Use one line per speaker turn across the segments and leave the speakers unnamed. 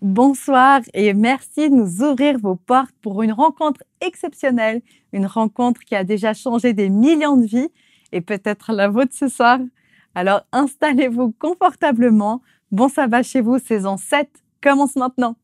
Bonsoir et merci de nous ouvrir vos portes pour une rencontre exceptionnelle, une rencontre qui a déjà changé des millions de vies et peut-être la vôtre ce soir. Alors installez-vous confortablement. Bon sabbat chez vous, saison 7 commence maintenant.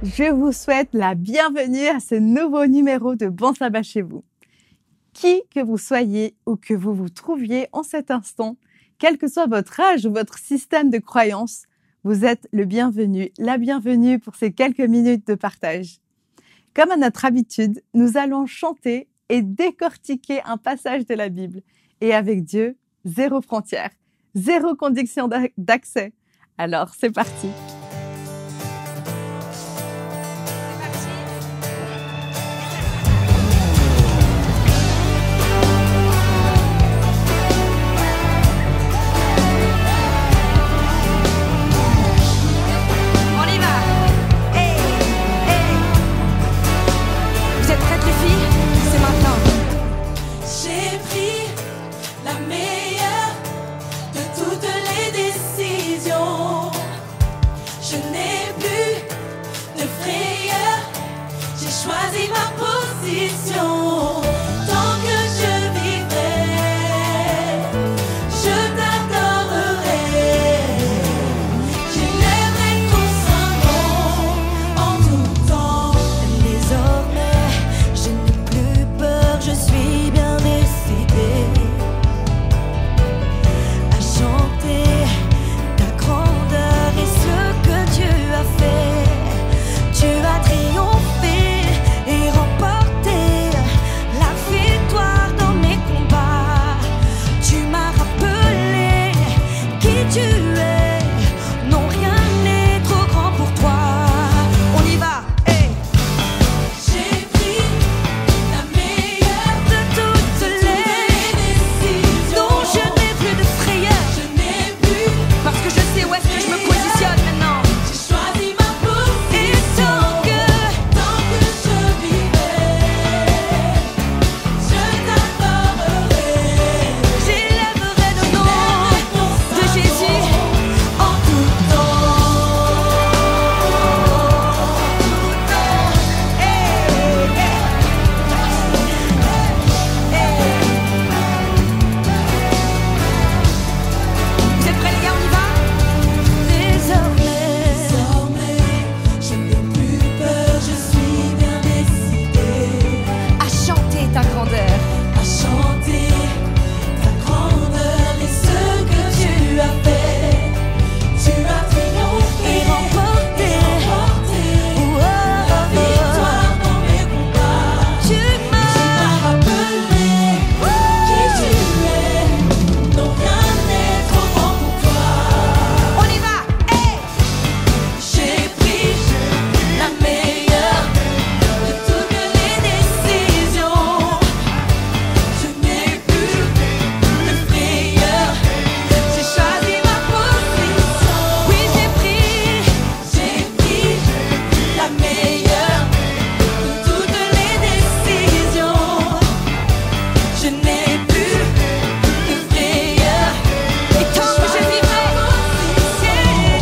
Je vous souhaite la bienvenue à ce nouveau numéro de Bon Sabbat chez vous. Qui que vous soyez ou que vous vous trouviez en cet instant, quel que soit votre âge ou votre système de croyance, vous êtes le bienvenu, la bienvenue pour ces quelques minutes de partage. Comme à notre habitude, nous allons chanter et décortiquer un passage de la Bible. Et avec Dieu, zéro frontière, zéro condition d'accès. Alors, c'est parti.
Choisis ma position. Tant que je vivrai, je t'adorerai. J'élèverai ton saint nom en tout temps. Désormais, je n'ai plus peur, je suis bien décidée à chanter ta grandeur et ce que tu as fait. Tu as triomphé et remporté la victoire dans mes combats. Tu m'as rappelé qui tu es. Non, rien n'est trop grand pour toi. On y va, hey. J'ai pris la meilleure de toutes les décisions. Non, je n'ai plus de frayeur. Je n'ai plus, parce que je sais où est-ce que je me positionne maintenant. J'ai choisi ma position. Tant que je vivrai, je t'adorerai. J'élèverai le nom de Jésus en tout temps. Vous êtes prêts les gars, on y va? Désormais, je n'ai plus peur, je suis bien décidée à chanter ta grandeur, à chanter ta grandeur et ce que tu as fait. Tu as triomphé et remporté la victoire dans mes combats. Tu m'as rappelé qui tu es. Non, rien n'est trop grand pour toi. On y va, hey. J'ai pris la meilleure de toutes les décisions. Je n'ai plus de frayeur. J'ai choisi ma position. Oui, j'ai pris la meilleure de toutes les décisions. Je n'ai plus de frayeur. Et tant que je vivrai,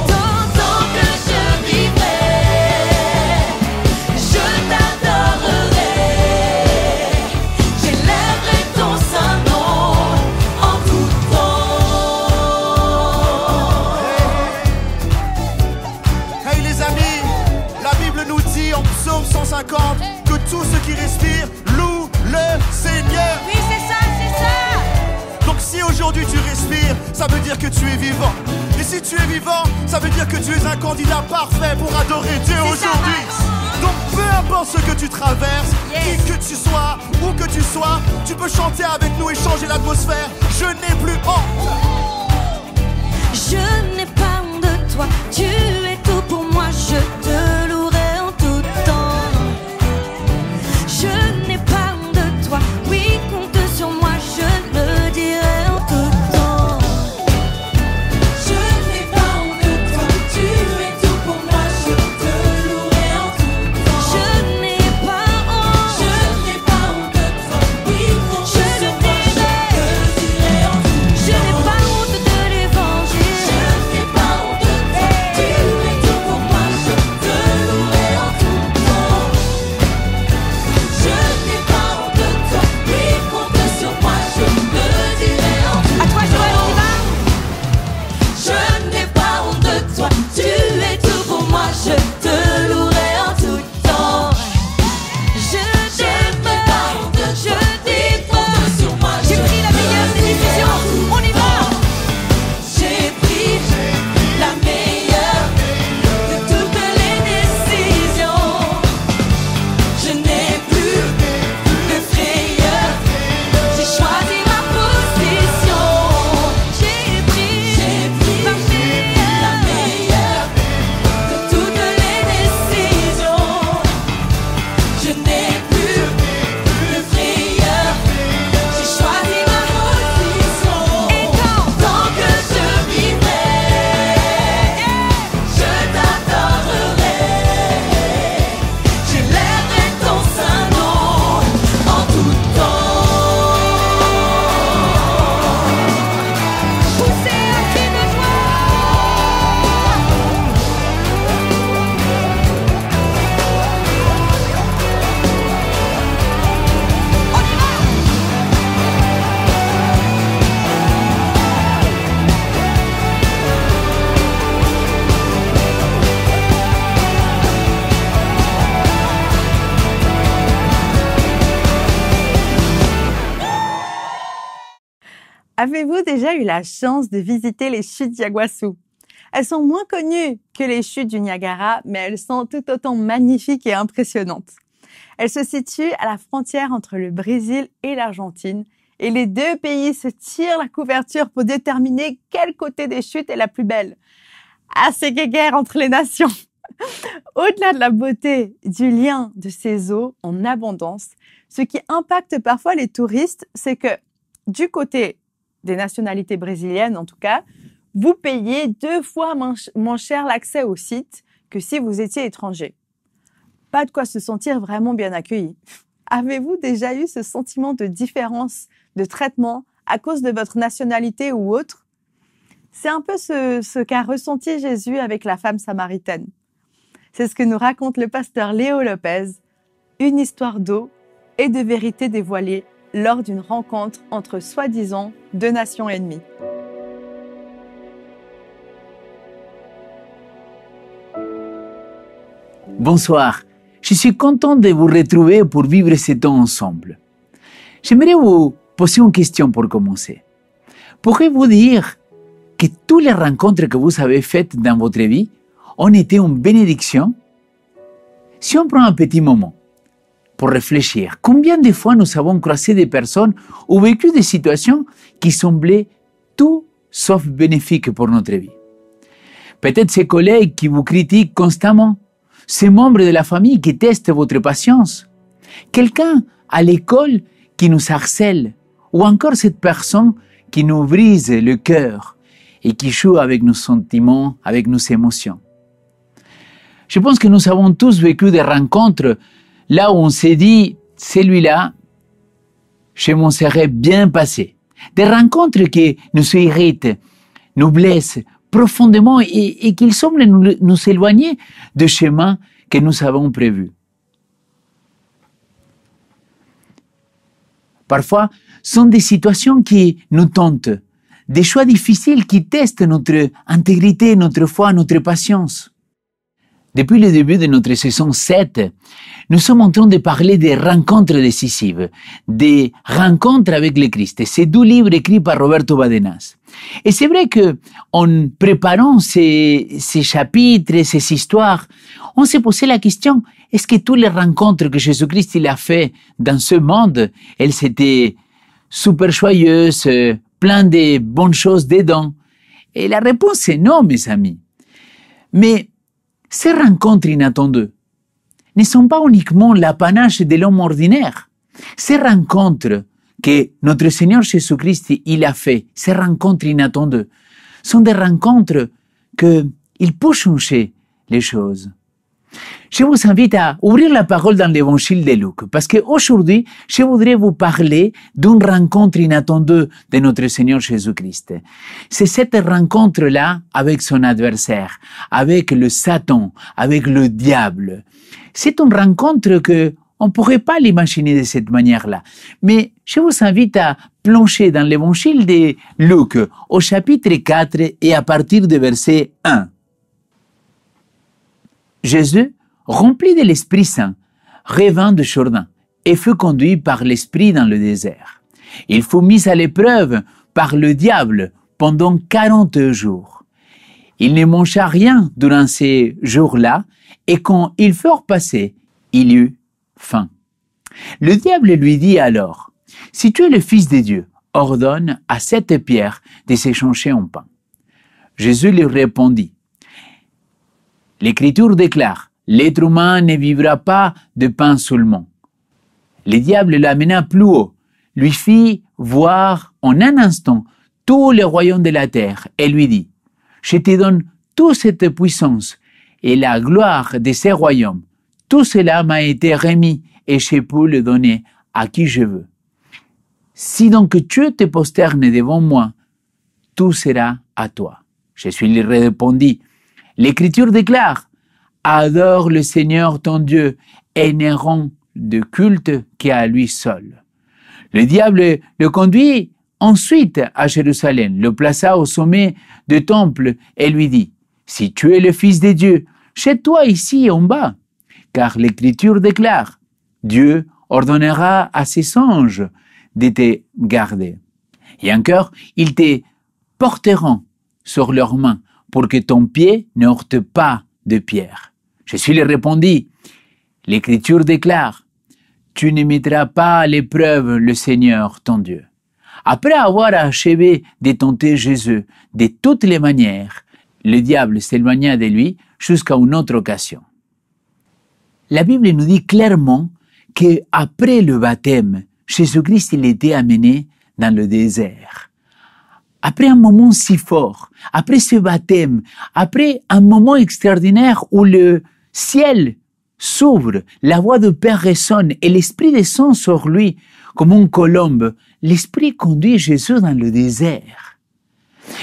tant que je vivrai, je t'adorerai. J'élèverai ton saint nom en tout temps.
Hey les amis, la Bible nous dit en psaume 150 que tout ce qui respire loue le Seigneur.
Oui, c'est ça, c'est ça.
Donc si aujourd'hui tu respires, ça veut dire que tu es vivant. Et si tu es vivant, ça veut dire que tu es un candidat parfait pour adorer Dieu aujourd'hui. Donc peu importe ce que tu traverses, qui que tu sois, où que tu sois, tu peux chanter avec nous et changer l'atmosphère. Je n'ai plus honte.
Je n'ai pas honte de toi, tu es tout pour moi, je te louerai en tout temps. Je n'ai pas honte de toi, oui, compte sur moi, je le dirai en tout temps. Je n'ai pas honte de toi, tu es tout pour moi, je te louerai en tout temps. Je n'ai pas honte de toi, oui, compte sur moi, je te dirai en tout temps. Je n'ai pas honte de l'évangile. Je n'ai pas honte de toi, tu es tout pour moi, je te louerai en tout temps. Je n'ai pas honte de toi, oui, compte sur moi, je le dirai en tout temps. À toi, Joël, on y va. Je n'ai pas honte de toi, tu es tout pour moi, je te louerai en tout temps. Je n'ai pas honte de toi, je dis compte sur moi, j'ai pris la meilleure des décisions, on y va. J'ai pris la meilleure de toutes les décisions. Je n'ai plus de frayeur, j'ai choisi ma position. J'ai pris la meilleure de toutes les décisions. Je n'ai plus de frayeur, j'ai choisi ma position. Et tant que je vivrai, je t'adorerai. J'élèverai ton saint nom en tout temps. Poussez un cri de joie. On y va.
Avez-vous déjà eu la chance de visiter les chutes d'Iguassou? Elles sont moins connues que les chutes du Niagara, mais elles sont tout autant magnifiques et impressionnantes. Elles se situent à la frontière entre le Brésil et l'Argentine, et les deux pays se tirent la couverture pour déterminer quel côté des chutes est la plus belle. Ah, c'est guerre entre les nations! Au-delà de la beauté du lien de ces eaux en abondance, ce qui impacte parfois les touristes, c'est que du côté des nationalités brésiliennes en tout cas, vous payez 2 fois moins cher l'accès au site que si vous étiez étranger. Pas de quoi se sentir vraiment bien accueilli. Avez-vous déjà eu ce sentiment de différence de traitement à cause de votre nationalité ou autre? C'est un peu ce qu'a ressenti Jésus avec la femme samaritaine. C'est ce que nous raconte le pasteur Léo Lopez, une histoire d'eau et de vérité dévoilée lors d'une rencontre entre soi-disant 2 nations ennemies.
Bonsoir, je suis content de vous retrouver pour vivre ce temps ensemble. J'aimerais vous poser une question pour commencer. Pourriez-vous dire que toutes les rencontres que vous avez faites dans votre vie ont été une bénédiction? Si on prend un petit moment pour réfléchir, combien de fois nous avons croisé des personnes ou vécu des situations qui semblaient tout sauf bénéfiques pour notre vie? Peut-être ces collègues qui vous critiquent constamment, ces membres de la famille qui testent votre patience, quelqu'un à l'école qui nous harcèle, ou encore cette personne qui nous brise le cœur et qui joue avec nos sentiments, avec nos émotions. Je pense que nous avons tous vécu des rencontres là où on s'est dit, celui-là, je m'en serais bien passé. Des rencontres qui nous irritent, nous blessent profondément et qui semblent nous éloigner du chemin que nous avons prévu. Parfois, ce sont des situations qui nous tentent, des choix difficiles qui testent notre intégrité, notre foi, notre patience. Depuis le début de notre saison 7, nous sommes en train de parler des rencontres décisives, des rencontres avec le Christ. Et c'est 2 livres écrits par Roberto Badenas. Et c'est vrai que, en préparant ces chapitres, ces histoires, on s'est posé la question, est-ce que toutes les rencontres que Jésus-Christ il a fait dans ce monde, elles étaient super joyeuses, plein de bonnes choses dedans? Et la réponse est non, mes amis. Mais ces rencontres inattendues ne sont pas uniquement l'apanage de l'homme ordinaire. Ces rencontres que notre Seigneur Jésus-Christ il a fait, ces rencontres inattendues, sont des rencontres qu'il peut changer les choses. Je vous invite à ouvrir la parole dans l'évangile de Luc, parce qu'aujourd'hui, je voudrais vous parler d'une rencontre inattendue de notre Seigneur Jésus-Christ. C'est cette rencontre-là avec son adversaire, avec le Satan, avec le diable. C'est une rencontre que on ne pourrait pas l'imaginer de cette manière-là. Mais je vous invite à plonger dans l'évangile de Luc, au chapitre 4 et à partir du verset 1. Jésus, rempli de l'Esprit Saint, revint de Jourdain et fut conduit par l'Esprit dans le désert. Il fut mis à l'épreuve par le diable pendant 40 jours. Il ne mangea rien durant ces jours-là et quand il fut repassé, il eut faim. Le diable lui dit alors, « Si tu es le Fils de Dieu, ordonne à cette pierre de s'échanger en pain. » Jésus lui répondit, L'Écriture déclare, l'être humain ne vivra pas de pain seulement. Le diable l'amena plus haut, lui fit voir en un instant tout le royaume de la terre et lui dit, je te donne toute cette puissance et la gloire de ces royaumes. Tout cela m'a été remis et je peux le donner à qui je veux. Si donc tu te prosternes devant moi, tout sera à toi. Jésus lui répondit, l'Écriture déclare, adore le Seigneur ton Dieu et ne rend de culte qu'à lui seul. Le diable le conduit ensuite à Jérusalem, le plaça au sommet du temple et lui dit, si tu es le Fils de Dieu, jette-toi ici en bas, car l'Écriture déclare, Dieu ordonnera à ses anges de te garder. Et encore, ils te porteront sur leurs mains pour que ton pied ne heurte pas de pierre. Jésus lui répondit, l'Écriture déclare, tu ne mettras pas à l'épreuve le Seigneur ton Dieu. Après avoir achevé de tenter Jésus de toutes les manières, le diable s'éloigna de lui jusqu'à une autre occasion. La Bible nous dit clairement qu'après le baptême, Jésus-Christ il était amené dans le désert. Après un moment si fort, après ce baptême, après un moment extraordinaire où le ciel s'ouvre, la voix du Père résonne et l'Esprit descend sur lui comme une colombe, l'Esprit conduit Jésus dans le désert.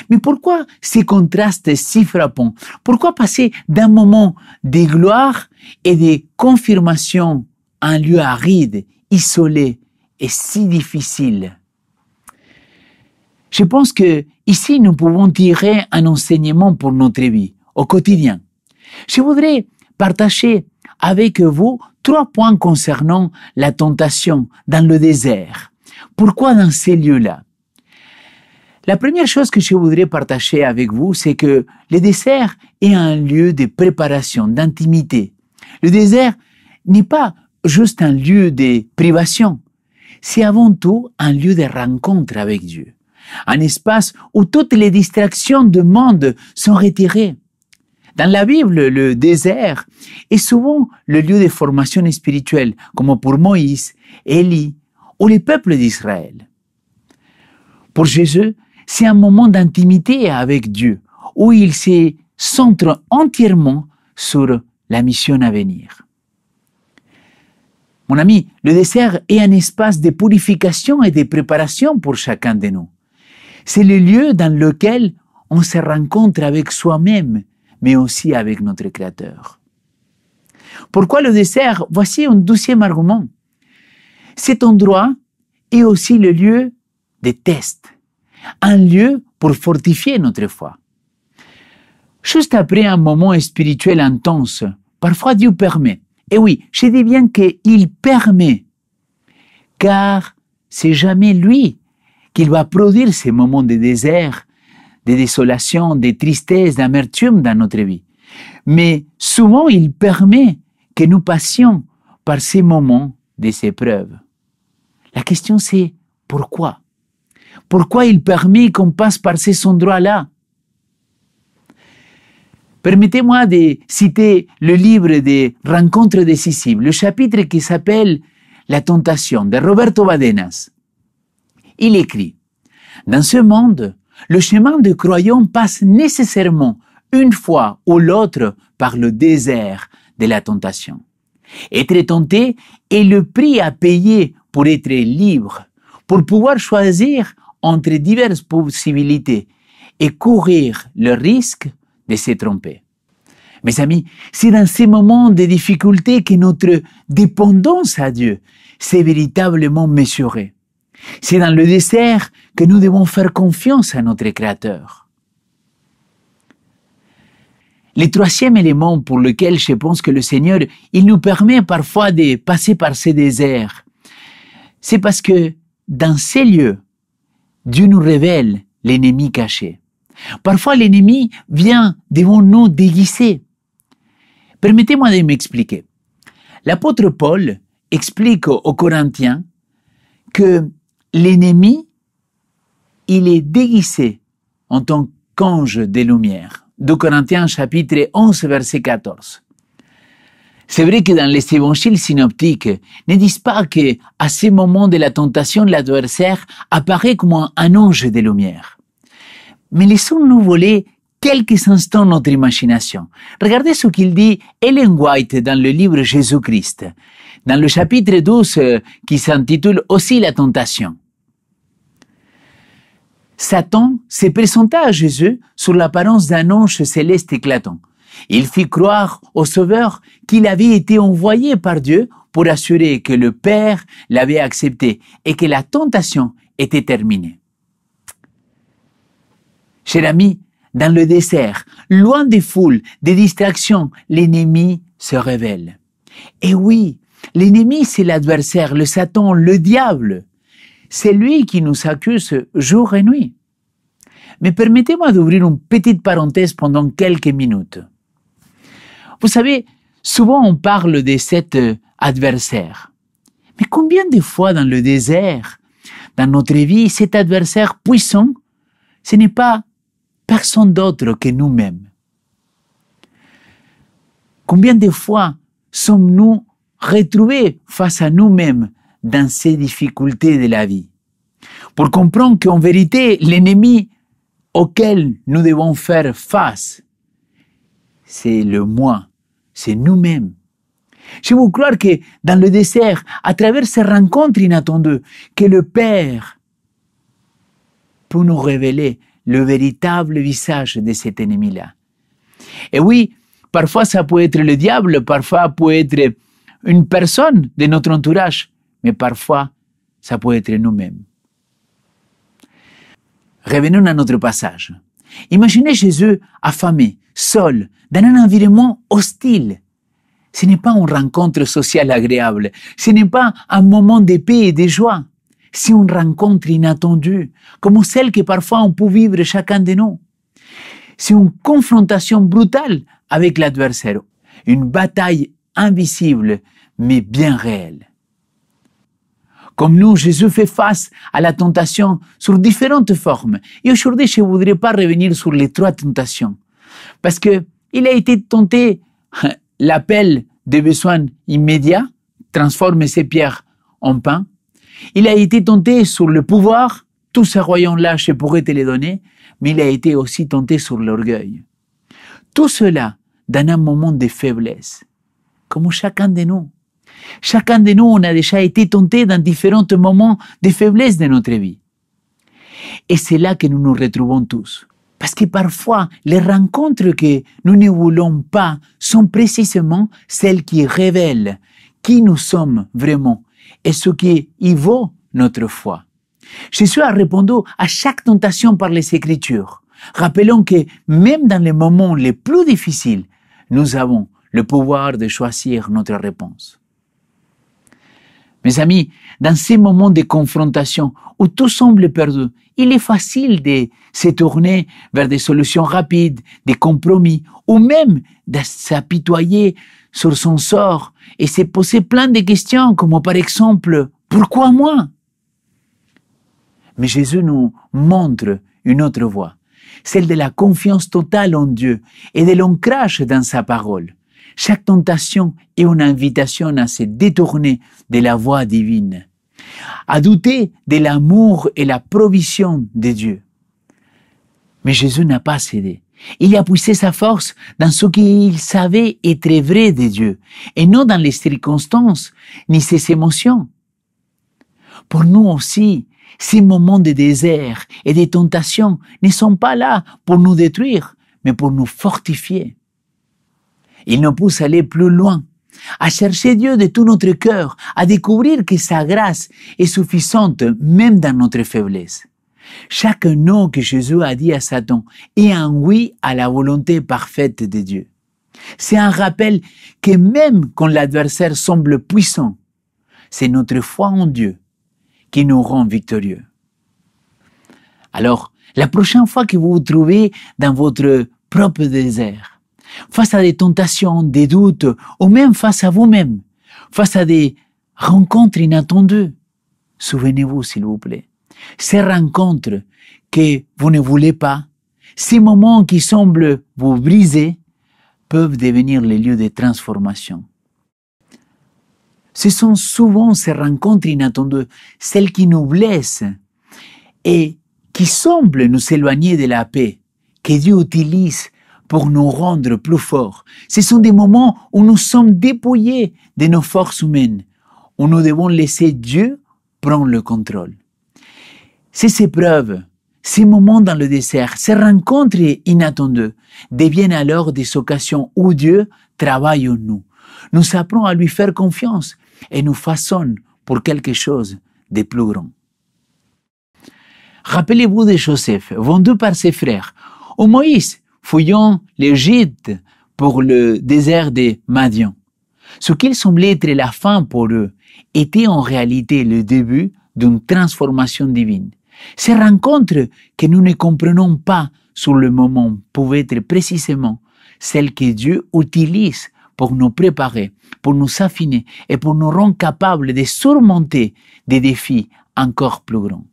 Mais pourquoi ces contrastes si frappants? Pourquoi passer d'un moment de gloire et de confirmation à un lieu aride, isolé et si difficile? Je pense que ici nous pouvons tirer un enseignement pour notre vie, au quotidien. Je voudrais partager avec vous 3 points concernant la tentation dans le désert. Pourquoi dans ces lieux-là? La première chose que je voudrais partager avec vous, c'est que le désert est un lieu de préparation, d'intimité. Le désert n'est pas juste un lieu de privation, c'est avant tout un lieu de rencontre avec Dieu. Un espace où toutes les distractions du monde sont retirées. Dans la Bible, le désert est souvent le lieu de formation spirituelle, comme pour Moïse, Élie ou les peuples d'Israël. Pour Jésus, c'est un moment d'intimité avec Dieu, où il se centre entièrement sur la mission à venir. Mon ami, le désert est un espace de purification et de préparation pour chacun de nous. C'est le lieu dans lequel on se rencontre avec soi-même, mais aussi avec notre Créateur. Pourquoi le désert? Voici un 2e argument. Cet endroit est aussi le lieu des tests, un lieu pour fortifier notre foi. Juste après un moment spirituel intense, parfois Dieu permet. Et oui, je dis bien qu'il permet, car c'est jamais lui qui va produire ces moments de désert, de désolation, de tristesse, d'amertume dans notre vie. Mais souvent, il permet que nous passions par ces moments des épreuves. La question c'est pourquoi? Pourquoi il permet qu'on passe par ces endroits-là? Permettez-moi de citer le livre des Rencontres décisives, le chapitre qui s'appelle La tentation de Roberto Badenas. Il écrit: dans ce monde, le chemin du croyant passe nécessairement une fois ou l'autre par le désert de la tentation. Être tenté est le prix à payer pour être libre, pour pouvoir choisir entre diverses possibilités et courir le risque de se tromper. Mes amis, c'est dans ces moments de difficulté que notre dépendance à Dieu s'est véritablement mesurée. C'est dans le désert que nous devons faire confiance à notre Créateur. Le troisième élément pour lequel je pense que le Seigneur, il nous permet parfois de passer par ces déserts, c'est parce que dans ces lieux, Dieu nous révèle l'ennemi caché. Parfois, l'ennemi vient devant nous déguisé. Permettez-moi de m'expliquer. L'apôtre Paul explique aux Corinthiens que l'ennemi, il est déguisé en tant qu'ange des lumières. 2 Corinthiens chapitre 11, verset 14. C'est vrai que dans les évangiles synoptiques, ne disent pas qu'à ces moments de la tentation, l'adversaire apparaît comme un ange des lumières. Mais laissons-nous voler quelques instants notre imagination. Regardez ce qu'il dit Ellen White dans le livre Jésus-Christ, dans le chapitre 12 qui s'intitule aussi La tentation. Satan se présenta à Jésus sous l'apparence d'un ange céleste éclatant. Il fit croire au Sauveur qu'il avait été envoyé par Dieu pour assurer que le Père l'avait accepté et que la tentation était terminée. Cher ami, dans le désert, loin des foules, des distractions, l'ennemi se révèle. Et oui, l'ennemi c'est l'adversaire, le Satan, le diable. C'est lui qui nous accuse jour et nuit. Mais permettez-moi d'ouvrir une petite parenthèse pendant quelques minutes. Vous savez, souvent on parle de cet adversaire. Mais combien de fois dans le désert, dans notre vie, cet adversaire puissant, ce n'est pas personne d'autre que nous-mêmes? Combien de fois sommes-nous retrouvés face à nous-mêmes dans ces difficultés de la vie? Pour comprendre qu'en vérité, l'ennemi auquel nous devons faire face, c'est le moi, c'est nous-mêmes. Je veux croire que dans le désert, à travers ces rencontres inattendues, que le Père peut nous révéler le véritable visage de cet ennemi-là. Et oui, parfois ça peut être le diable, parfois ça peut être une personne de notre entourage, mais parfois ça peut être nous-mêmes. Revenons à notre passage. Imaginez Jésus affamé, seul, dans un environnement hostile. Ce n'est pas une rencontre sociale agréable, ce n'est pas un moment de paix et de joie. C'est une rencontre inattendue, comme celle que parfois on peut vivre chacun de nous. C'est une confrontation brutale avec l'adversaire, une bataille invisible mais bien réelle. Comme nous, Jésus fait face à la tentation sous différentes formes. Et aujourd'hui, je ne voudrais pas revenir sur les trois tentations. Parce que il a été tenté l'appel des besoins immédiats, transforme ces pierres en pain. Il a été tenté sur le pouvoir, tous ces royaumes-là, je pourrais te les donner, mais il a été aussi tenté sur l'orgueil. Tout cela dans un moment de faiblesse, comme chacun de nous. Chacun de nous, on a déjà été tenté dans différents moments de faiblesse de notre vie. Et c'est là que nous nous retrouvons tous. Parce que parfois, les rencontres que nous ne voulons pas sont précisément celles qui révèlent qui nous sommes vraiment et ce qui y vaut notre foi. Jésus a répondu à chaque tentation par les Écritures. Rappelons que même dans les moments les plus difficiles, nous avons le pouvoir de choisir notre réponse. Mes amis, dans ces moments de confrontation où tout semble perdu, il est facile de se tourner vers des solutions rapides, des compromis, ou même de s'apitoyer sur son sort et se poser plein de questions, comme par exemple, pourquoi moi? Mais Jésus nous montre une autre voie, celle de la confiance totale en Dieu et de l'ancrage dans sa parole. Chaque tentation est une invitation à se détourner de la voie divine, à douter de l'amour et la provision de Dieu. Mais Jésus n'a pas cédé. Il a puisé sa force dans ce qu'il savait être vrai de Dieu, et non dans les circonstances ni ses émotions. Pour nous aussi, ces moments de désert et de tentation ne sont pas là pour nous détruire, mais pour nous fortifier. Il nous pousse à aller plus loin, à chercher Dieu de tout notre cœur, à découvrir que sa grâce est suffisante même dans notre faiblesse. Chaque non que Jésus a dit à Satan est un oui à la volonté parfaite de Dieu. C'est un rappel que même quand l'adversaire semble puissant, c'est notre foi en Dieu qui nous rend victorieux. Alors, la prochaine fois que vous vous trouvez dans votre propre désert, face à des tentations, des doutes, ou même face à vous-même, face à des rencontres inattendues, souvenez-vous, s'il vous plaît, ces rencontres que vous ne voulez pas, ces moments qui semblent vous briser, peuvent devenir les lieux de transformation. Ce sont souvent ces rencontres inattendues, celles qui nous blessent et qui semblent nous éloigner de la paix, que Dieu utilise pour nous rendre plus forts. Ce sont des moments où nous sommes dépouillés de nos forces humaines, où nous devons laisser Dieu prendre le contrôle. Ces épreuves, ces moments dans le désert, ces rencontres inattendues deviennent alors des occasions où Dieu travaille en nous, nous apprend à lui faire confiance et nous façonne pour quelque chose de plus grand. Rappelez-vous de Joseph, vendu par ses frères, ou Moïse, fouillant l'Égypte pour le désert de Madian. Ce qu'il semblait être la fin pour eux était en réalité le début d'une transformation divine. Ces rencontres que nous ne comprenons pas sur le moment pouvaient être précisément celles que Dieu utilise pour nous préparer, pour nous affiner et pour nous rendre capables de surmonter des défis encore plus grands.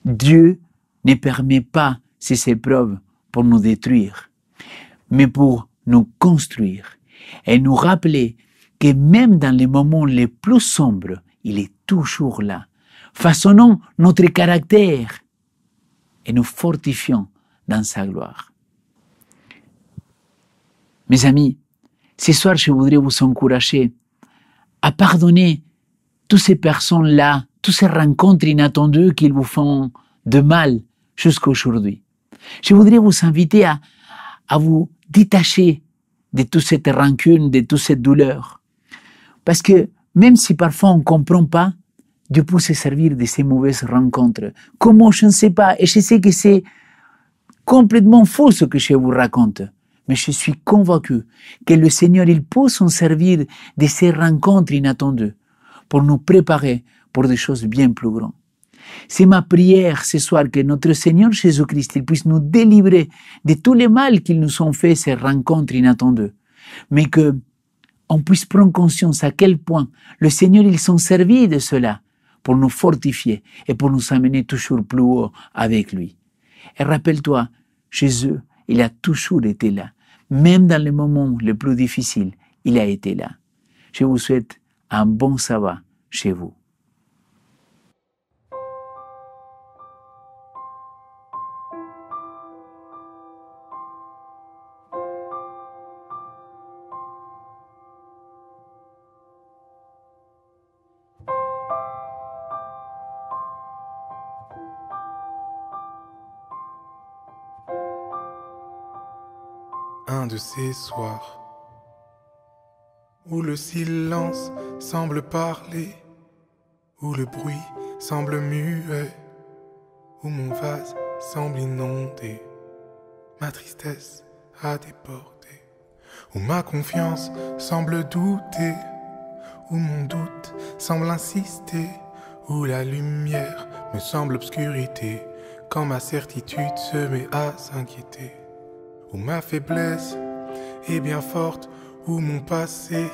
Dieu ne permet pas ces épreuves pour nous détruire, mais pour nous construire et nous rappeler que même dans les moments les plus sombres, il est toujours là, façonnant notre caractère et nous fortifiant dans sa gloire. Mes amis, ce soir, je voudrais vous encourager à pardonner toutes ces personnes-là, toutes ces rencontres inattendues qui vous font de mal jusqu'à aujourd'hui. Je voudrais vous inviter à vous détacher de toute cette rancune, de toute cette douleur. Parce que même si parfois on ne comprend pas, Dieu peut se servir de ces mauvaises rencontres. Comment, je ne sais pas. Et je sais que c'est complètement faux ce que je vous raconte. Mais je suis convaincu que le Seigneur, il peut s'en servir de ces rencontres inattendues pour nous préparer pour des choses bien plus grandes. C'est ma prière ce soir que notre Seigneur Jésus-Christ il puisse nous délivrer de tous les mal qu'ils nous ont fait, ces rencontres inattendues. Mais que on puisse prendre conscience à quel point le Seigneur il s'en servit de cela pour nous fortifier et pour nous amener toujours plus haut avec lui. Et rappelle-toi, Jésus, il a toujours été là. Même dans les moments les plus difficiles, il a été là. Je vous souhaite un bon sabbat chez vous.
Un de ces soirs où le silence semble parler, où le bruit semble muet, où mon vase semble inondé, ma tristesse a déporté. où ma confiance semble douter, où mon doute semble insister, où la lumière me semble obscurité, quand ma certitude se met à s'inquiéter, où ma faiblesse est bien forte, où mon passé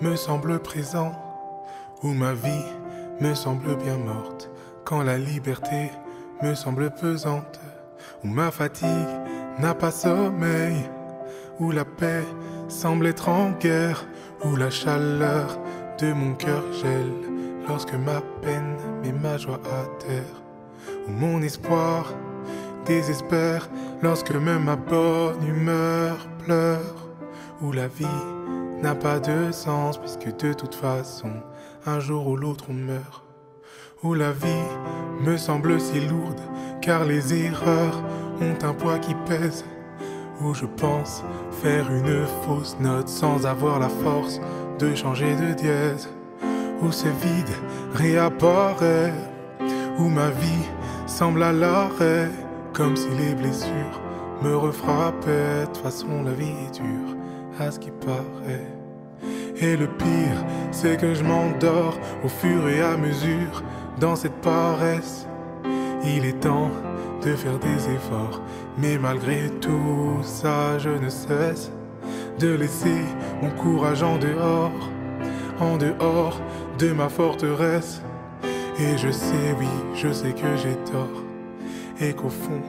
me semble présent, où ma vie me semble bien morte, quand la liberté me semble pesante, où ma fatigue n'a pas sommeil, où la paix semble être en guerre, où la chaleur de mon cœur gèle, lorsque ma peine met ma joie à terre, où mon espoir désespère, lorsque même ma bonne humeur pleure, où la vie n'a pas de sens, puisque de toute façon, un jour ou l'autre on meurt, où la vie me semble si lourde, car les erreurs ont un poids qui pèse, où je pense faire une fausse note sans avoir la force de changer de dièse, où ce vide réapparaît, où ma vie semble à l'arrêt, comme si les blessures me refrappaient. De toute façon la vie est dure, à ce qui paraît. Et le pire, c'est que je m'endors au fur et à mesure dans cette paresse. Il est temps de faire des efforts, mais malgré tout ça, je ne cesse de laisser mon courage en dehors de ma forteresse. Et je sais, oui, je sais que j'ai tort, et qu'au fond,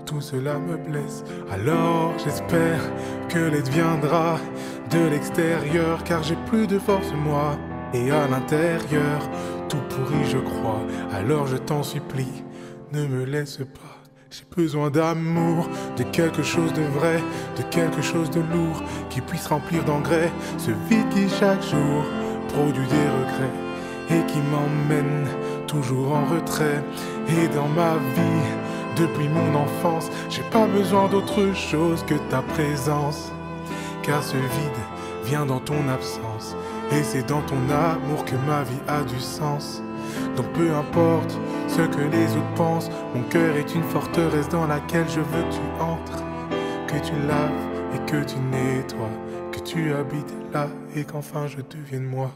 tout cela me blesse. Alors j'espère que l'aide viendra de l'extérieur, car j'ai plus de force moi, et à l'intérieur, tout pourri je crois. Alors je t'en supplie, ne me laisse pas. J'ai besoin d'amour, de quelque chose de vrai, de quelque chose de lourd, qui puisse remplir d'engrais ce vide qui chaque jour produit des regrets, et qui m'emmène toujours en retrait. Et dans ma vie, depuis mon enfance, j'ai pas besoin d'autre chose que ta présence, car ce vide vient dans ton absence, et c'est dans ton amour que ma vie a du sens. Donc peu importe ce que les autres pensent, mon cœur est une forteresse dans laquelle je veux que tu entres, que tu laves et que tu nettoies, que tu habites là et qu'enfin je devienne moi.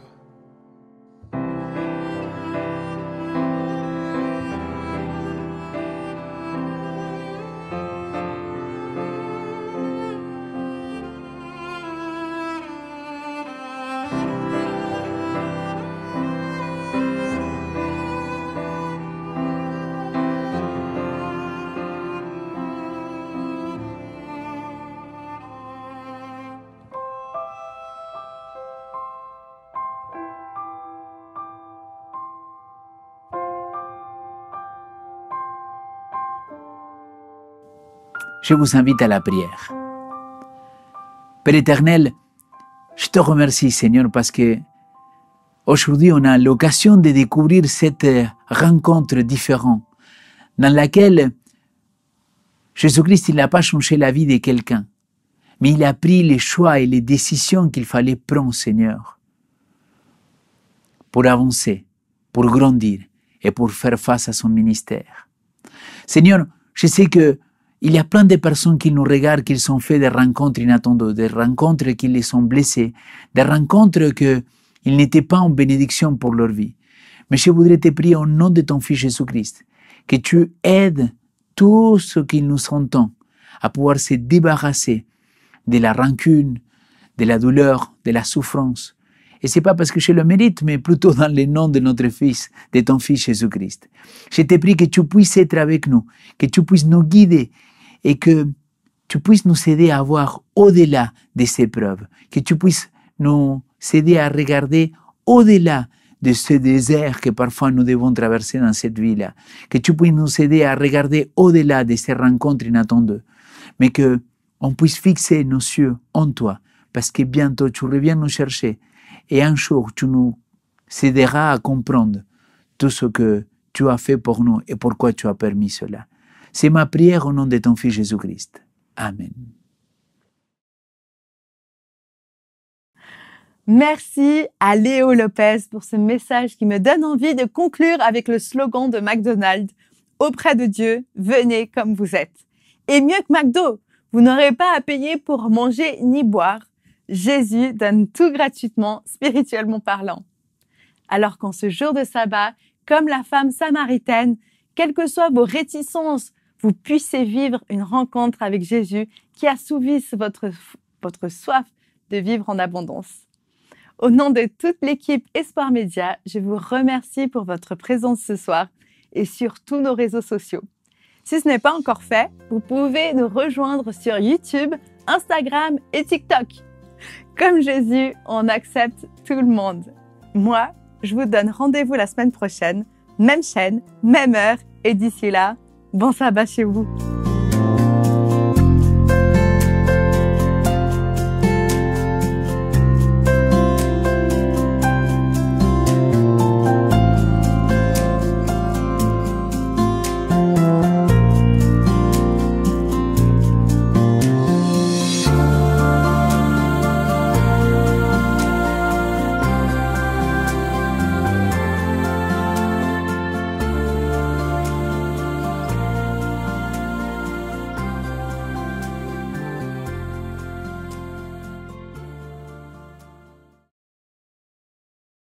Je vous invite à la prière. Père éternel, je te remercie Seigneur parce que aujourd'hui on a l'occasion de découvrir cette rencontre différente dans laquelle Jésus-Christ il n'a pas changé la vie de quelqu'un, mais il a pris les choix et les décisions qu'il fallait prendre Seigneur pour avancer, pour grandir et pour faire face à son ministère. Seigneur, je sais que il y a plein de personnes qui nous regardent, qui ont fait des rencontres inattendues, des rencontres qui les ont blessés, des rencontres qu'ils n'étaient pas en bénédiction pour leur vie. Mais je voudrais te prier au nom de ton Fils Jésus-Christ, que tu aides tous ceux qui nous entendent à pouvoir se débarrasser de la rancune, de la douleur, de la souffrance. Et c'est pas parce que je le mérite, mais plutôt dans le nom de notre Fils, de ton Fils Jésus-Christ. Je te prie que tu puisses être avec nous, que tu puisses nous guider, et que tu puisses nous aider à voir au-delà de ces épreuves, que tu puisses nous aider à regarder au-delà de ce désert que parfois nous devons traverser dans cette vie-là, que tu puisses nous aider à regarder au-delà de ces rencontres inattendues, mais que on puisse fixer nos yeux en toi, parce que bientôt tu reviens nous chercher, et un jour tu nous aideras à comprendre tout ce que tu as fait pour nous et pourquoi tu as permis cela. C'est ma prière au nom de ton Fils Jésus-Christ. Amen.
Merci à Léo Lopez pour ce message qui me donne envie de conclure avec le slogan de McDonald's. Auprès de Dieu, venez comme vous êtes. Et mieux que McDo, vous n'aurez pas à payer pour manger ni boire. Jésus donne tout gratuitement, spirituellement parlant. Alors qu'en ce jour de sabbat, comme la femme samaritaine, quelles que soient vos réticences, vous puissiez vivre une rencontre avec Jésus qui assouvisse votre soif de vivre en abondance. Au nom de toute l'équipe Espoir Média, je vous remercie pour votre présence ce soir et sur tous nos réseaux sociaux. Si ce n'est pas encore fait, vous pouvez nous rejoindre sur YouTube, Instagram et TikTok. Comme Jésus, on accepte tout le monde. Moi, je vous donne rendez-vous la semaine prochaine, même chaîne, même heure, et d'ici là, bon sabbat chez vous.